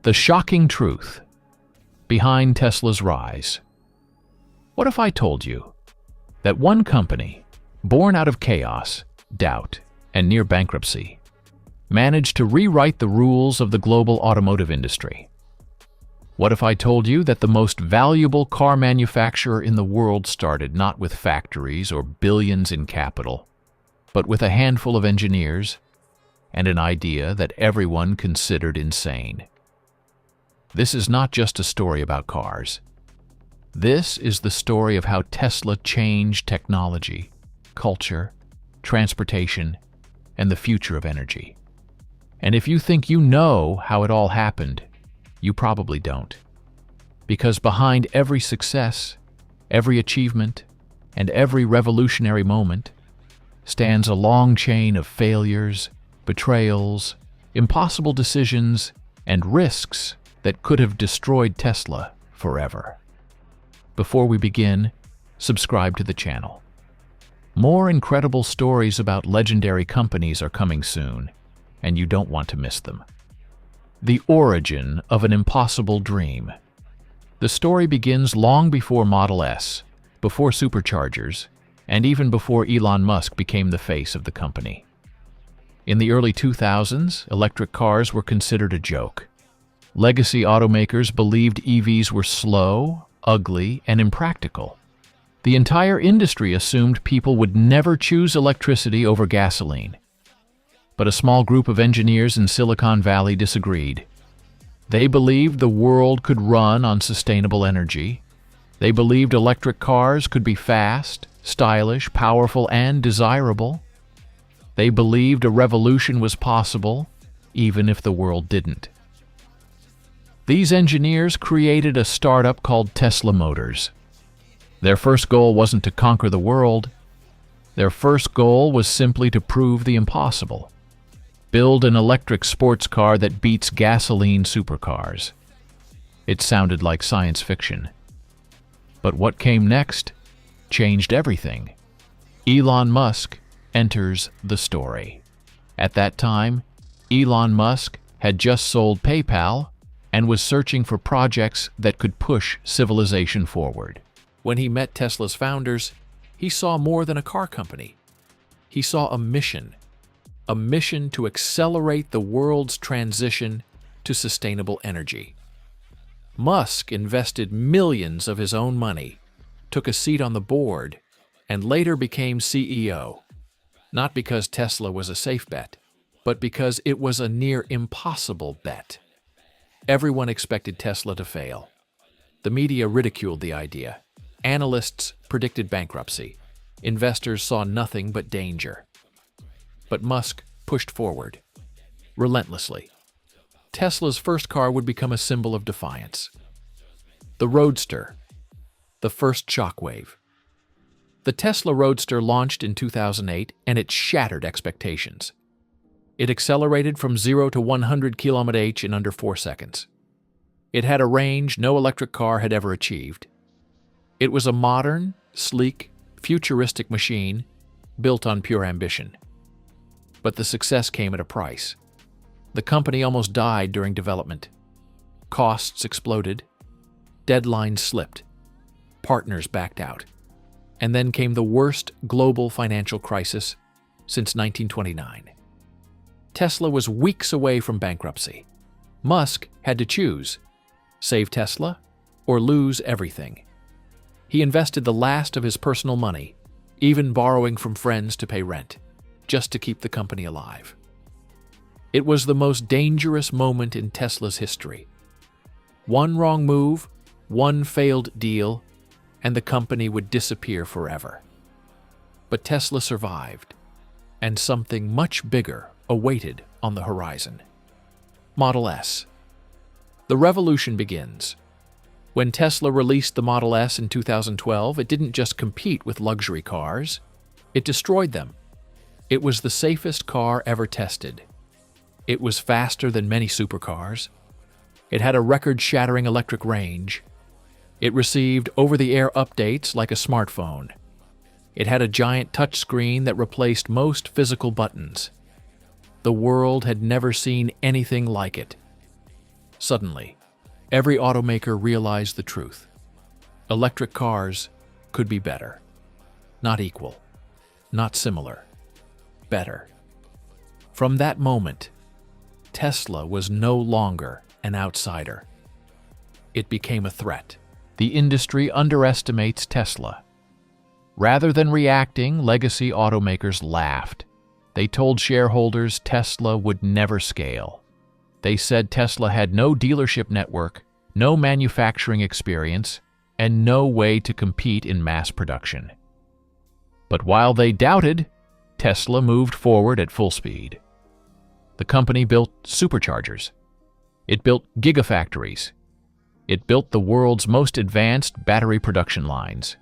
The shocking truth behind Tesla's rise. What if I told you that one company, born out of chaos, doubt, and near bankruptcy, managed to rewrite the rules of the global automotive industry? What if I told you that the most valuable car manufacturer in the world started not with factories or billions in capital, but with a handful of engineers and an idea that everyone considered insane? This is not just a story about cars. This is the story of how Tesla changed technology, culture, transportation, and the future of energy. And if you think you know how it all happened, you probably don't. Because behind every success, every achievement, and every revolutionary moment stands a long chain of failures, betrayals, impossible decisions, and risks that could have destroyed Tesla forever. Before we begin, subscribe to the channel. More incredible stories about legendary companies are coming soon, and you don't want to miss them. The origin of an impossible dream. The story begins long before Model S, before superchargers, and even before Elon Musk became the face of the company. In the early 2000s, electric cars were considered a joke. Legacy automakers believed EVs were slow, ugly, and impractical. The entire industry assumed people would never choose electricity over gasoline. But a small group of engineers in Silicon Valley disagreed. They believed the world could run on sustainable energy. They believed electric cars could be fast, stylish, powerful, and desirable. They believed a revolution was possible, even if the world didn't. These engineers created a startup called Tesla Motors. Their first goal wasn't to conquer the world. Their first goal was simply to prove the impossible. Build an electric sports car that beats gasoline supercars. It sounded like science fiction. But what came next changed everything. Elon Musk enters the story. At that time, Elon Musk had just sold PayPal and was searching for projects that could push civilization forward. When he met Tesla's founders, he saw more than a car company. He saw a mission to accelerate the world's transition to sustainable energy. Musk invested millions of his own money, took a seat on the board, and later became CEO, not because Tesla was a safe bet, but because it was a near impossible bet. Everyone expected Tesla to fail. The media ridiculed the idea. Analysts predicted bankruptcy. Investors saw nothing but danger. But Musk pushed forward, relentlessly. Tesla's first car would become a symbol of defiance. The Roadster, the first shockwave. The Tesla Roadster launched in 2008, and it shattered expectations. It accelerated from 0 to 100 km/h in under 4 seconds. It had a range no electric car had ever achieved. It was a modern, sleek, futuristic machine built on pure ambition. But the success came at a price. The company almost died during development. Costs exploded. Deadlines slipped. Partners backed out. And then came the worst global financial crisis since 1929. Tesla was weeks away from bankruptcy. Musk had to choose: save Tesla or lose everything. He invested the last of his personal money, even borrowing from friends to pay rent, just to keep the company alive. It was the most dangerous moment in Tesla's history. One wrong move, one failed deal, and the company would disappear forever. But Tesla survived, and something much bigger awaited on the horizon. Model S. The revolution begins. When Tesla released the Model S in 2012, it didn't just compete with luxury cars, it destroyed them. It was the safest car ever tested. It was faster than many supercars. It had a record-shattering electric range. It received over-the-air updates like a smartphone. It had a giant touchscreen that replaced most physical buttons. The world had never seen anything like it. Suddenly, every automaker realized the truth. Electric cars could be better. Not equal, not similar, better. From that moment, Tesla was no longer an outsider. It became a threat. The industry underestimates Tesla. Rather than reacting, legacy automakers laughed. They told shareholders Tesla would never scale. They said Tesla had no dealership network, no manufacturing experience, and no way to compete in mass production. But while they doubted, Tesla moved forward at full speed. The company built superchargers. It built gigafactories. It built the world's most advanced battery production lines.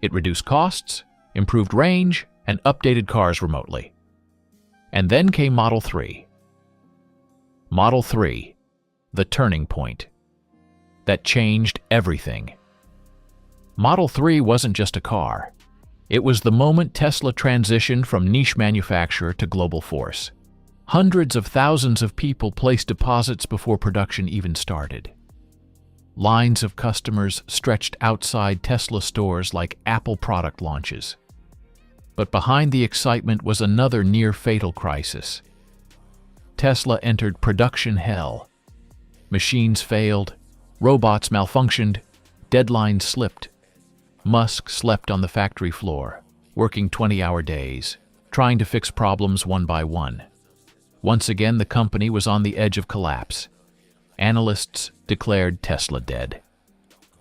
It reduced costs, improved range, and updated cars remotely. And then came Model 3. Model 3, the turning point. That changed everything. Model 3 wasn't just a car. It was the moment Tesla transitioned from niche manufacturer to global force. Hundreds of thousands of people placed deposits before production even started. Lines of customers stretched outside Tesla stores like Apple product launches. But behind the excitement was another near-fatal crisis. Tesla entered production hell. Machines failed, robots malfunctioned, deadlines slipped. Musk slept on the factory floor, working 20-hour days, trying to fix problems one by one. Once again, the company was on the edge of collapse. Analysts declared Tesla dead.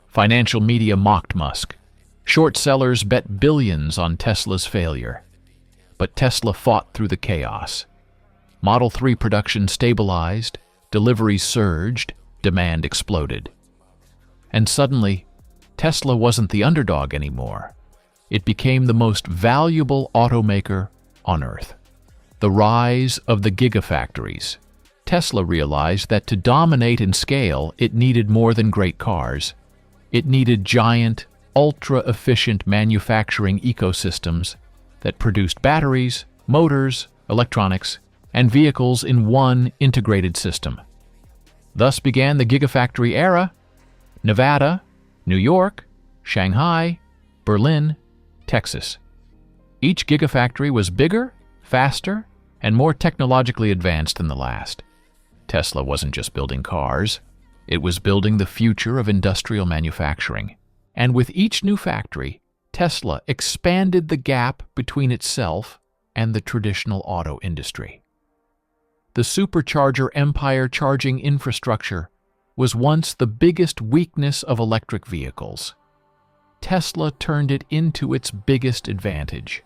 Financial media mocked Musk. Short sellers bet billions on Tesla's failure. But Tesla fought through the chaos. Model 3 production stabilized, deliveries surged, demand exploded. And suddenly, Tesla wasn't the underdog anymore. It became the most valuable automaker on Earth. The rise of the gigafactories. Tesla realized that to dominate and scale, it needed more than great cars. It needed giant, ultra-efficient manufacturing ecosystems that produced batteries, motors, electronics, and vehicles in one integrated system. Thus began the Gigafactory era. Nevada, New York, Shanghai, Berlin, Texas. Each Gigafactory was bigger, faster, and more technologically advanced than the last. Tesla wasn't just building cars, it was building the future of industrial manufacturing. And with each new factory, Tesla expanded the gap between itself and the traditional auto industry. The supercharger empire charging infrastructure was once the biggest weakness of electric vehicles. Tesla turned it into its biggest advantage.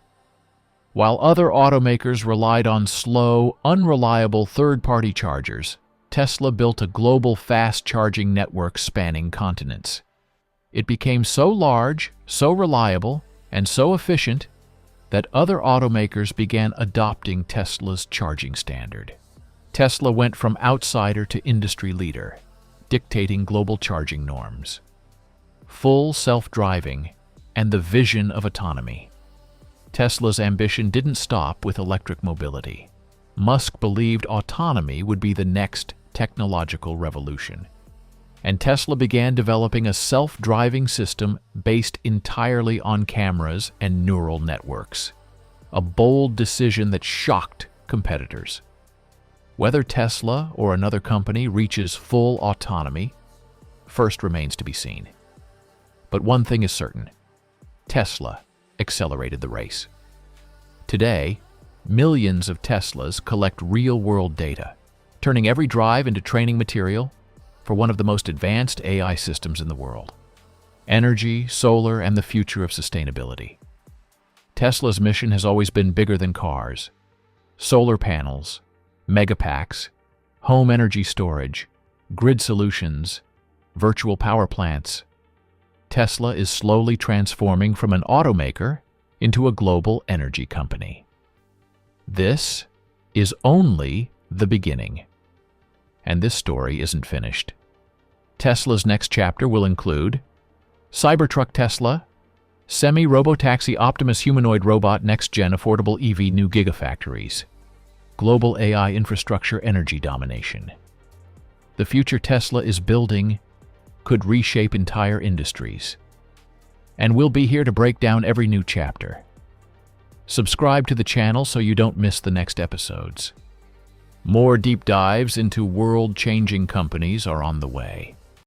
While other automakers relied on slow, unreliable third-party chargers, Tesla built a global fast-charging network spanning continents. It became so large, so reliable, and so efficient that other automakers began adopting Tesla's charging standard. Tesla went from outsider to industry leader, dictating global charging norms. Full self-driving and the vision of autonomy. Tesla's ambition didn't stop with electric mobility. Musk believed autonomy would be the next technological revolution. And Tesla began developing a self-driving system based entirely on cameras and neural networks. A bold decision that shocked competitors. Whether Tesla or another company reaches full autonomy, first remains to be seen. But one thing is certain: Tesla accelerated the race. Today, millions of Teslas collect real-world data, turning every drive into training material for one of the most advanced AI systems in the world. Energy, solar, and the future of sustainability. Tesla's mission has always been bigger than cars. Solar panels, megapacks, home energy storage, grid solutions, virtual power plants. Tesla is slowly transforming from an automaker into a global energy company. This is only the beginning. And this story isn't finished. Tesla's next chapter will include Cybertruck Tesla, semi-robotaxi Optimus humanoid robot next-gen affordable EV new gigafactories, global AI infrastructure energy domination, the future Tesla is building could reshape entire industries. And we'll be here to break down every new chapter. Subscribe to the channel so you don't miss the next episodes. More deep dives into world-changing companies are on the way.